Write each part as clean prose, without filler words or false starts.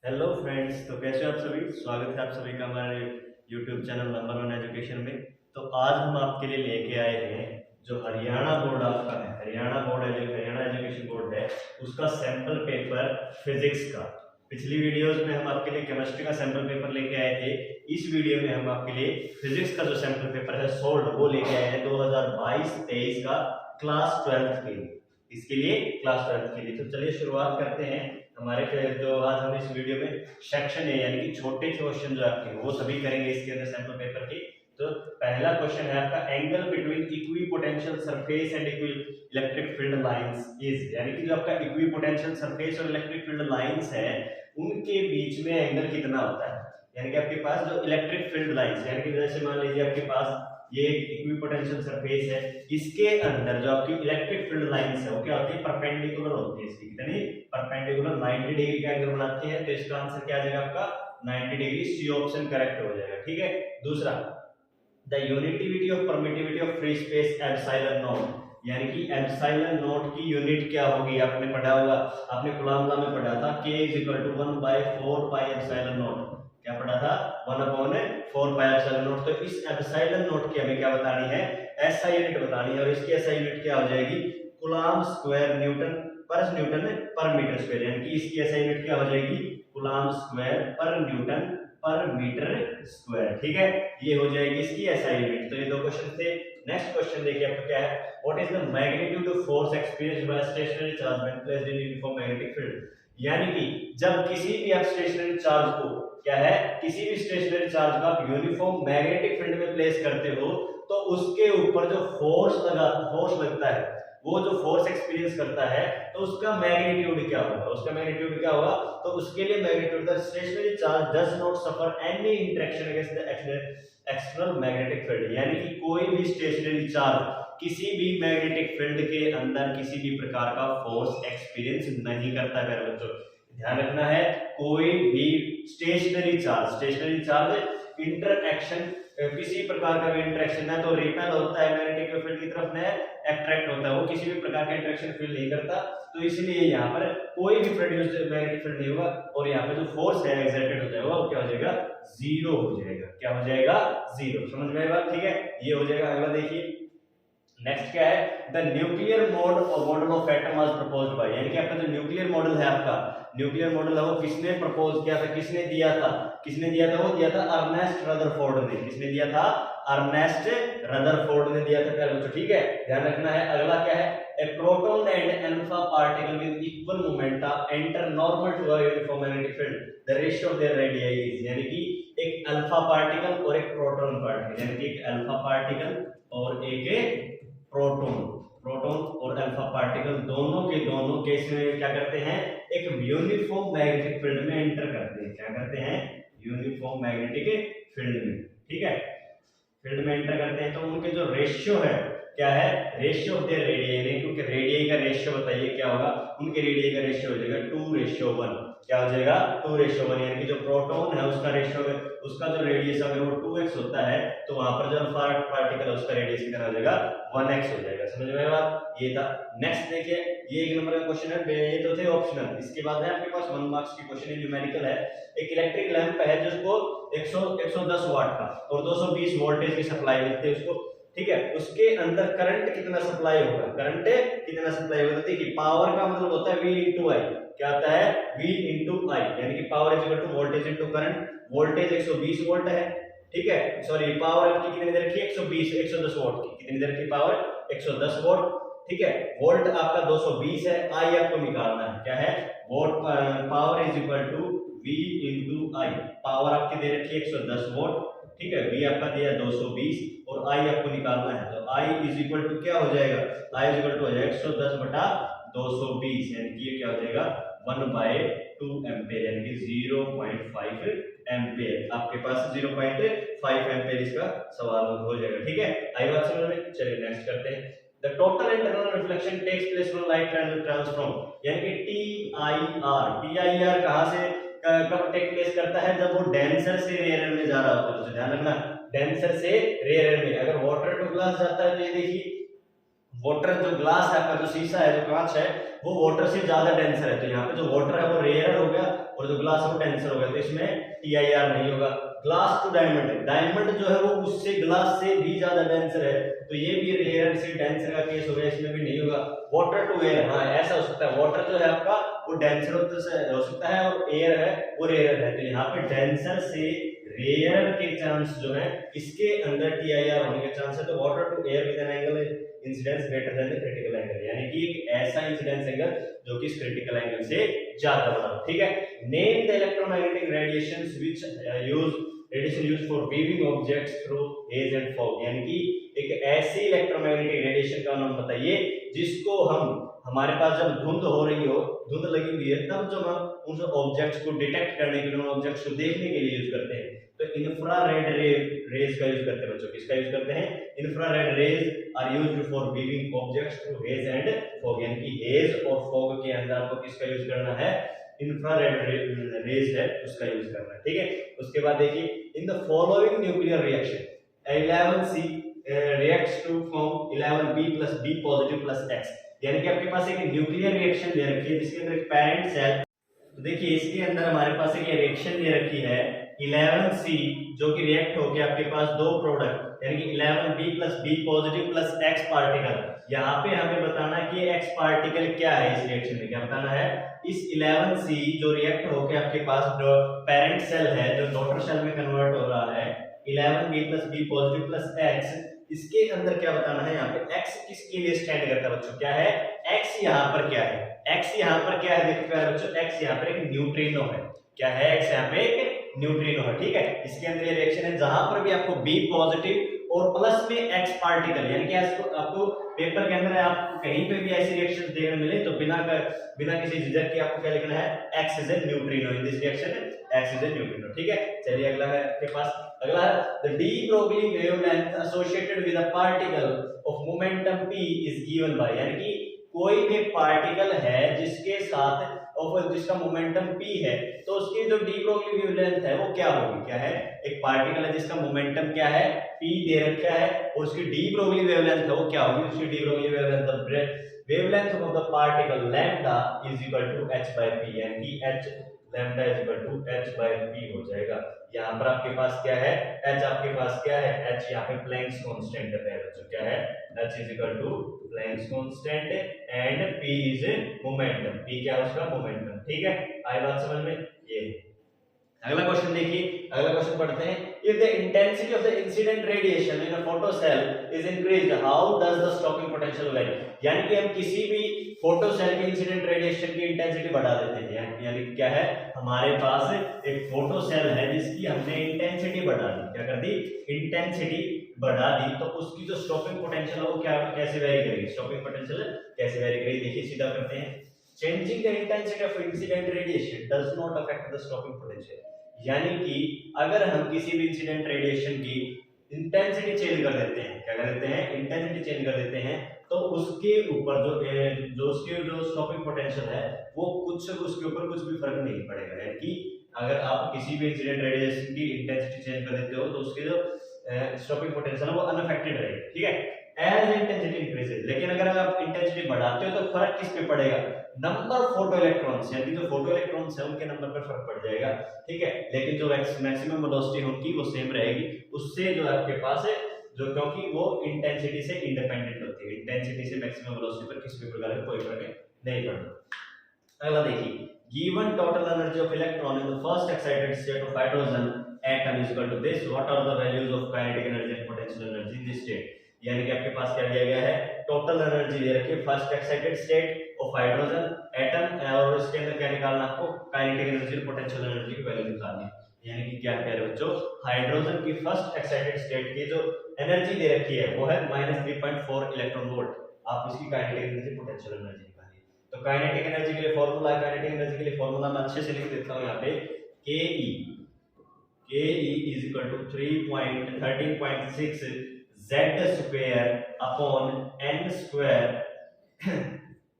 Hello friends, तो कैसे हो आप सभी। स्वागत है आप सभी का हमारे YouTube channel number one education में। तो आज हम आपके लिए लेके आए हैं जो हरियाणा बोर्ड आपका है, हरियाणा बोर्ड है, जो हरियाणा एजुकेशन बोर्ड है, उसका सैंपल पेपर फिजिक्स का। पिछली वीडियोस में हम आपके लिए केमिस्ट्री का सैंपल पेपर लेके आए थे। इस वीडियो में हम आपके लिए फिजिक्स का जो सैंपल पेपर है सोल्ड वो लेके आए हैं 2022-23 का क्लास 12th के लिए। इसके लिए क्लास 12th के लिए तो चलिए शुरुआत करते हैं। हमारे जो आज हम इस वीडियो में सेक्शन है यानी कि छोटे क्वेश्चन जो आपके वो सभी करेंगे इसके अंदर सैंपल पेपर की। तो पहला क्वेश्चन है आपका, angle between equi potential surface and equi electric field lines is, यानी कि जो आपका इक्वी पोटेंशियल सरफेस और इलेक्ट्रिक फील्ड लाइंस है उनके बीच में एंगल कितना होता है। यानी कि आपके पास जो इलेक्ट्रिक फील्ड लाइंस यानी कि जैसे मान लीजिए आपके पास ये इक्विपोटेंशियल सरफेस है, इसके अंदर जो आपकी इलेक्ट्रिक फील्ड लाइंस है वो क्या होती है, परपेंडिकुलर होती है। इसकी कितनी परपेंडिकुलर 90 डिग्री का एंगल बनाती है। तो इसका आंसर क्या आ जाएगा आपका 90 डिग्री। सी ऑप्शन करेक्ट हो जाएगा। ठीक है। दूसरा, the unitivity of permittivity of free space epsilon not, यानी कि एप्सिलॉन नॉट की यूनिट क्या होगी, आपने पढ़ा होगा, आपने कूलम्ब लॉ में पढ़ा था k = 1/4 पाई एप्सिलॉन नॉट। क्या पढ़ा था, 1/4 पाई एप्सिलॉन नॉट। तो इस एप्सिलॉन नॉट की हमें क्या बतानी है, ऐसा यूनिट बतानी है, और इसकी ऐसा यूनिट क्या हो जाएगी, कूलम्ब स्क्वायर न्यूटन पर मीटर स्क्वायर, यानी कि इसकी ऐसा यूनिट क्या हो जाएगी, कूलम्ब स्क्वायर पर न्यूटन पर मीटर स्क्वायर। ठीक है, ये हो जाएगी इसकी ऐसा यूनिट। तो ये दो क्वेश्चन थे। नेक्स्ट क्वेश्चन देखिए आपका क्या है, what is the magnitude of force experienced by stationary charge when placed in uniform magnetic field, यानी कि जब किसी भी आप स्टेशनरी चार्ज को क्या है, किसी भी स्टेशनरी चार्ज को आप यूनिफॉर्म मैग्नेटिक फील्ड में प्लेस करते हो तो उसके ऊपर जो फोर्स लगता है, वो जो फोर्स एक्सपीरियंस करता है तो उसका मैग्नीट्यूड क्या होगा, उसका मैग्नीट्यूड क्या होगा। तो उसके लिए magnitude, the stationary charge does not suffer any interaction against the external magnetic field, यानी कि कोई भी स्टेशनरी चार्ज किसी भी मैग्नेटिक फील्ड के अंदर किसी भी प्रकार का फोर्स एक्सपीरियंस नहीं करता है। प्यारे बच्चों ध्यान रखना है, कोई भी स्टेशनरी चार्ज इंटरएक्शन, किसी प्रकार का भी इंटरेक्शन है तो रिपेल होता है मैग्नेटिक फील्ड की तरफ, में अट्रैक्ट होता है, वो किसी भी प्रकार का इंटरेक्शन फील नहीं करता। तो इसलिए यहाँ पर कोई भी प्रोड्यूस्ड मैग्नेटिक फील्ड नहीं होगा, और यहाँ पे जो फोर्स है एक्सर्टेड हो जाएगा वो क्या हो जाएगा, जीरो हो जाएगा। क्या हो जाएगा, जीरो। समझ में आएगा। ठीक है, ये हो जाएगा। अगला देखिए, नेक्स्ट क्या है, the nuclear model of atom was proposed by, यानी कि आपका जो न्यूक्लियर मॉडल है, आपका न्यूक्लियर मॉडल है वो किसने प्रपोज किया था, किसने दिया था, वो दिया था अर्नेस्ट रदरफोर्ड ने। किसने दिया था, अर्नेस्ट रदरफोर्ड ने दिया था। बच्चों ठीक है, ध्यान रखना है। अगला क्या है, a proton and alpha particle with equal momenta enter normal to a uniform magnetic field, the ratio of their radii is, यानी कि एक अल्फा पार्टिकल और एक प्रोटॉन पार्टिकल, यानी कि एक अल्फा पार्टिकल और एक प्रोटॉन और अल्फा पार्टिकल दोनों के दोनों केस में क्या करते हैं, एक यूनिफॉर्म मैग्नेटिक फील्ड में एंटर करते हैं। क्या करते हैं, यूनिफॉर्म मैग्नेटिक फील्ड में। ठीक है, फील्ड में एंटर करते हैं तो उनके जो रेशियो है क्या है, रेशियो ऑफ देयर रेडियाई, क्योंकि रेडियाई का रेशियो बताइए क्या होगा, उनके रेडियाई का रेशियो हो जाएगा 2:1। क्या हो जाएगा, 2:1, यानी कि जो प्रोटॉन है उसका रेशियो, उसका जो रेडियस अगर वो 2x होता है तो वहां पर जो अल्फा पार्टिकल है उसका रेडियस कितना हो जाएगा, 1x हो जाएगा। समझ में आया बात, ये था। नेक्स्ट देखिए, ये एक नंबर का क्वेश्चन है, ये तो थे ऑप्शनल। इसके बाद है आपके पास 1 मार्क्स की क्वेश्चन है, न्यूमेरिकल है। एक इलेक्ट्रिक लैंप है जिसको 110 वाट का और 220 वोल्टेज की सप्लाई मिलती है उसको। ठीक है, उसके अंदर करंट कितना सप्लाई होगा, देखिए पावर का मतलब होता है V into I। क्या आता है, V into I, यानी कि power is equal to voltage into current. Voltage 120 volt है। ठीक है, सॉरी पावर आपकी कितनी दे रखी है, 110 वोल्ट की कितनी दे रखी पावर, 110 वोल्ट। ठीक है, वोल्ट आपका 220 है, I आपको निकालना है। क्या है, volt power is equal to V into I। Power आपकी दे रखी है 110 वोल्ट। ठीक है, V आपका दिया 220 और I आपको निकालना है, तो I इज इक्वल टू क्या हो जाएगा, I इज इक्वल टू हो जाएगा 110/220, यानी कि ये क्या हो जाएगा 1/2 एम्पेयर, यानी कि 0.5 एम्पेयर। आपके पास 0.5 एम्पेयर इसका सवाल हो जाएगा। ठीक है, आई बात समझ में। चलिए नेक्स्ट करते हैं। The total internal reflection takes place when light travels from, यानी कि TIR कहां से कब टेक प्लेस करता है, जब वो डेंसर से रेयर में जा रहा होता है। तो ध्यान रखना, डेंसर से रेयर में। अगर वाटर टू ग्लास जाता है तो ये देखिए वाटर जो ग्लास है आपका, जो शीशा है, जो कांच है, वो वाटर से ज्यादा डेंसर है, तो यहाँ पे जो वाटर है वो रेयर हो गया, और जो ग्लास है वो डेंसर हो गया, तो इसमें TiR नहीं होगा। ग्लास टू डायमंड, डायमंड जो है वो उससे ग्लास से भी ज्यादा डेंसर है, तो ये भी रेयर से डेंसर का केस हो गया, इसमें भी नहीं होगा। वाटर टू एयर, हाँ ऐसा हो सकता है, वाटर जो है आपका वो डेंसर हो सकता है और एयर है वो रेयर है, तो यहाँ पे डेंसर से रेयर के चांस जो है इसके अंदर TiR होने के चांस है। तो water to air with an angle incidence greater than the critical angle, यानी कि एक ऐसा इंसिडेंस एंगल जो कि इस क्रिटिकल एंगल से ज्यादा बड़ा हो, ठीक है। Name the electromagnetic radiations which radiation used for viewing objects through haze and fog, यानी कि एक ऐसी इलेक्ट्रोमैग्नेटिक रेडिएशन का नाम बताइए जिसको हम, हमारे पास जब धुंध हो रही हो, धुंध लगी हुई है, तब जब हम उन ऑब्जेक्ट्स को डिटेक्ट करने के लिए, उन ऑब्जेक्ट्स को देखने के लिए यूज करते हैं, तो इंफ्रारेड रेज का यूज करते हैं बच्चों। किसका यूज करते हैं? Infrared rays are used for viewing objects through haze and fog, यानी कि हेज और फॉग के अंदर आपको किसका यूज करना है? इंफ्रारेड रेज है उसका यूज करना है, ठीक है। उसके बाद देखिए, in the following nuclear reaction 11C reacts to form 11B plus B positive plus X, यानी कि आपके पास एक न्यूक्लियर रिएक्शन दे रखी है जिसके अंदर एक पेरेंट सेल, तो देखिए इसके अंदर हमारे पास एक रिएक्शन दे रखी है 11C जो कि रिएक्ट होकर आपके पास दो प्रोडक्ट यानी कि 11B plus B positive plus X particle. यहाँ पे हमें बताना है कि X पार्टिकल क्या है, इस रिएक्शन में क्या बताना है? इस 11C जो रिएक्ट होकर आपके पास जो पेरेंट सेल है जो डॉटर सेल में कन्वर्ट हो रहा है 11B plus B positive plus X, इसके अंदर क्या बताना है? यहाँ पे X किसके लिए स्टैंड करता है बच्चों? क्या है X? यहाँ पर क्या है X? यहाँ पर क्या है देखिए प्यारे बच्चों, X यहाँ पर एक न्यूट्रिनो है। क्या है X? यहाँ पे एक न्यूट्रिनो है, ठीक है। इसके अंदर ये रिएक्शन है जहां पर भी आपको B पॉजिटिव और प्लस में X पार्टिकल, यानी कि आपको पेपर के अंदर आपको कहीं पे भी ऐसी रिएक्शन देखने मिले तो बिना किसी झिझक के आपको क्या लिखना है? X is a neutrino in this reaction, X is a neutrino, ठीक है। चलिए अगला है आपके पास, अगला है the D Broglie wavelength associated with a particle of momentum p is given by, यानी कि कोई भी पार्टिकल है जिसके साथ और जिसका मोमेंटम p है तो उसकी जो डी ब्रोगली वेवलेंथ है वो क्या होगी? क्या है? एक पार्टिकल है जिसका मोमेंटम क्या है? p दे रखा है और उसकी डी ब्रोगली वेवलेंथ है वो क्या होगी? उसकी de Broglie wavelength the wavelength of the particle lambda is equal to h by p, यानी कि h lambda is equal to h by p हो जाएगा। यहाँ पर आपके पास क्या है? h आपके पास क्या है? h यहाँ पे प्लैंक्स कांस्टेंट है बच्चों, क्या है? h is equal to Planck's constant and p is momentum, p क्या है उसका? मोमेंटम, ठीक है। आई बात समझ में? ये अगला क्वेश्चन देखिए, अगला क्वेश्चन पढ़ते हैं। If the intensity of the incident radiation in a photo cell is increased how does the stopping potential vary, यानी कि हम किसी भी फोटो सेल के इंसिडेंट रेडिएशन की इंटेंसिटी बढ़ा देते हैं, यानी क्या है? हमारे पास एक फोटो सेल है जिसकी हमने इंटेंसिटी बढ़ा दी, क्या कर दी? इंटेंसिटी बढ़ा दी, तो उसकी जो स्टॉपिंग पोटेंशियल है वो क्या कैसे वेरी करेगी? स्टॉपिंग पोटेंशियल कैसे वेरी करेगी? देखिए सीधा करते हैं। Changing the intensity of incident radiation does not affect the stopping potential, यानी कि अगर हम किसी भी इंसिडेंट रेडिएशन की इंटेंसिटी चेंज कर देते हैं, क्या कर देते हैं? इंटेंसिटी चेंज कर देते हैं, तो उसके ऊपर जो उसके जो स्टॉपिंग पोटेंशियल है वो उसके ऊपर कुछ भी फर्क नहीं पड़ेगा, यानी कि अगर आप किसी भी इंसिडेंट रेडिएशन की इंटेंसिटी चेंज कर देते हो तो उसके जो स्टॉपिंग पोटेंशियल है वो अनअफेक्टेड रहेगा, ठीक है। एज इंटेंसिटी इंक्रीजेस, लेकिन अगर आप इंटेंसिटी बढ़ाते हो तो फर्क किस पे पड़ेगा? नंबर फोटो इलेक्ट्रॉन्स, यानी जो फोटो इलेक्ट्रॉन्स है उनके नंबर पर फर्क पड़ जाएगा, ठीक है। लेकिन जो मैक्सिमम वेलोसिटी उनकी वो सेम रहेगी, उससे जो आपके पास है जो, क्योंकि वो इंटेंसिटी से इंडिपेंडेंट होती है, इंटेंसिटी से मैक्सिमम वेलोसिटी पर किसी भी प्रकार का कोई फर्क नहीं पड़ता। अगला देखिए, given total energy of electron in the first excited state of hydrogen atom is equal to this, what are the values of kinetic energy and potential energy in this state, यानी कि आपके पास क्या दिया गया है? टोटल एनर्जी दे रखी है first excited state of hydrogen atom, और इसके अंदर क्या निकालना आपको? काइनेटिक एनर्जी और पोटेंशियल एनर्जी की वैल्यू निकालनी, यानी कि क्या कह रहे हो बच्चों? हाइड्रोजन की फर्स्ट एक्साइटेड स्टेट की जो एनर्जी दे रखी है वो है -3.4 इलेक्ट्रॉन वोल्ट, आप इसकी काइनेटिक एनर्जी पोटेंशियल एनर्जी निकालिए। तो काइनेटिक एनर्जी के लिए फार्मूला है, काइनेटिक एनर्जी के लिए फार्मूला मैं अच्छे से लिख देता हूं यहाँ पे, ke is equal to 13.6 z square upon n square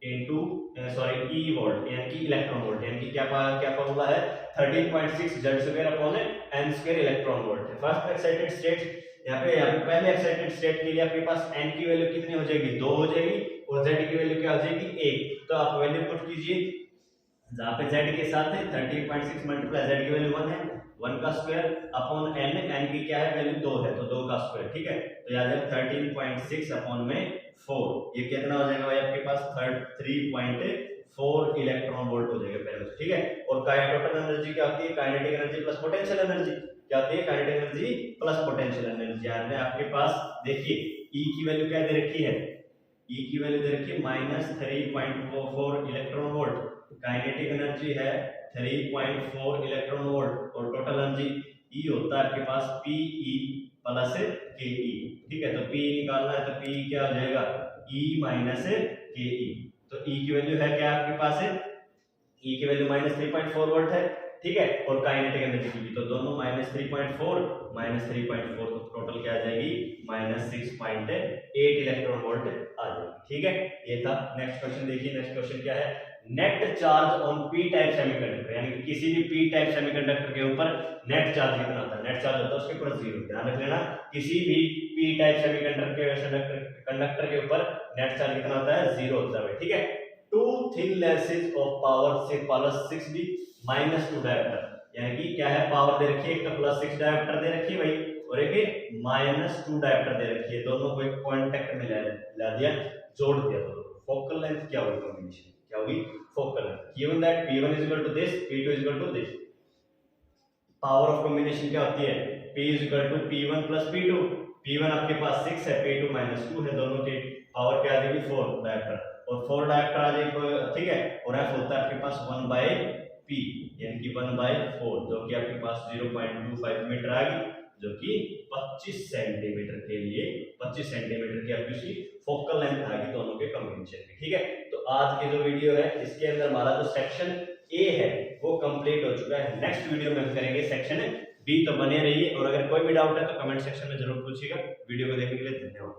into e volt, यानी कि इलेक्ट्रॉन वोल्ट, यानी कि क्या फार्मूला है? 13.6 z square upon n square electron volt. First excited state यहाँ पे पहले एक्साइटेड स्टेट के लिए आपके पास n की वैल्यू कितनी हो जाएगी? 2 हो जाएगी, और z की वैल्यू क्या हो जाएगी? 1। तो आप वैल्यू पुट कीजिए, जहाँ पे z के साथ है 13.6 मल्टीप्लाई z की वैल्यू 1 है, 1 का स्क्वायर अपॉन n, n की क्या है वैल्यू 2 है तो 2 का स्क्वायर, ठीक है। तो याद है 13.6 अपॉन में 4, ये कितना हो जाएगा भाई आपके पास 3.4 इलेक्ट्रॉन वोल्ट हो जाएगा पहले, ठीक है। और टोटल एनर्जी क्या होती है, kinetic energy plus potential energy, क्या होती है kinetic energy plus potential energy. याद है आपके पास देखिए E की वैल्यू क्या दे रखी है, E की वैल्यू दे रखी है -3.44 इलेक्ट्रॉन वोल्ट, काइनेटिक एनर्जी है 3.4 इलेक्ट्रॉन वोल्ट और टोटल एनर्जी E होता है आपके पास Pe प्लस Ke, ठीक है। तो Pe निकालना है तो Pe क्या हो जाएगा E माइनस Ke। तो E की वैल्यू है क्या आपके पास है, E की वैल्यू -3.4 वोल्ट है, ठीक है। और काइनेटिक एनर्जी की भी, तो दोनों -3.4 -3.4 तो टोटल क्या आ जाएगी -6.8 इलेक्ट्रॉन वोल्ट आ जाएगी, ठीक है। ये था। नेक्स्ट क्वेश्चन देखिए, नेक्स्ट क्वेश्चन क्या है, net charge on P type semiconductor, यानी कि किसी भी पी टाइप सेमीकंडक्टर के ऊपर नेट चार्ज कितना होता है, नेट चार्ज होता है उसके ऊपर 0। ध्यान रख लेना, किसी भी पी टाइप सेमीकंडक्टर के ऊपर नेट चार्ज कितना होता है 0 होता है, ठीक है। Two thin lenses of power से +6D -2 डायोप्टर, यानी कि क्या है पावर दे रखी है, एक तो +6 डायोप्टर दे रखी है भाई और एक -2 डायोप्टर दे रखी है, दोनों को एक कांटेक्ट में ला दिया, जोड़ दिया दोनों। फोकल लेंथ क्या होगी, कॉम्बिनेशन क्या होगी focal length, given that P1 is equal to this, P2 is equal to this, power of combination क्या होती है P is equal to P1 plus P2, P1 आपके पास 6 है, P2 -2 है, दोनों की पावर क्या आ जाएगी 4 डायोप्टर, और 4 डायोप्टर आ जाएगी, ठीक है। और F होता है आपके पास 1/P, यानी कि 1/4, जो कि आपके पास 0.25 मीटर आ गई, जो कि 25 सेंटीमीटर के लिए 25 सेंटीमीटर की आपकी फोकल लेंथ आ गई दोनों के कॉम्बिनेशन में, ठीक है। तो आज की जो वीडियो है इसके अंदर हमारा जो सेक्शन ए है वो कंप्लीट हो चुका है। नेक्स्ट वीडियो में हम करेंगे सेक्शन बी, तो बने रहिए। और अगर कोई भी डाउट है तो कमेंट सेक्शन में जरूर पूछिएगा। वीडियो को देखने के लिए धन्यवाद।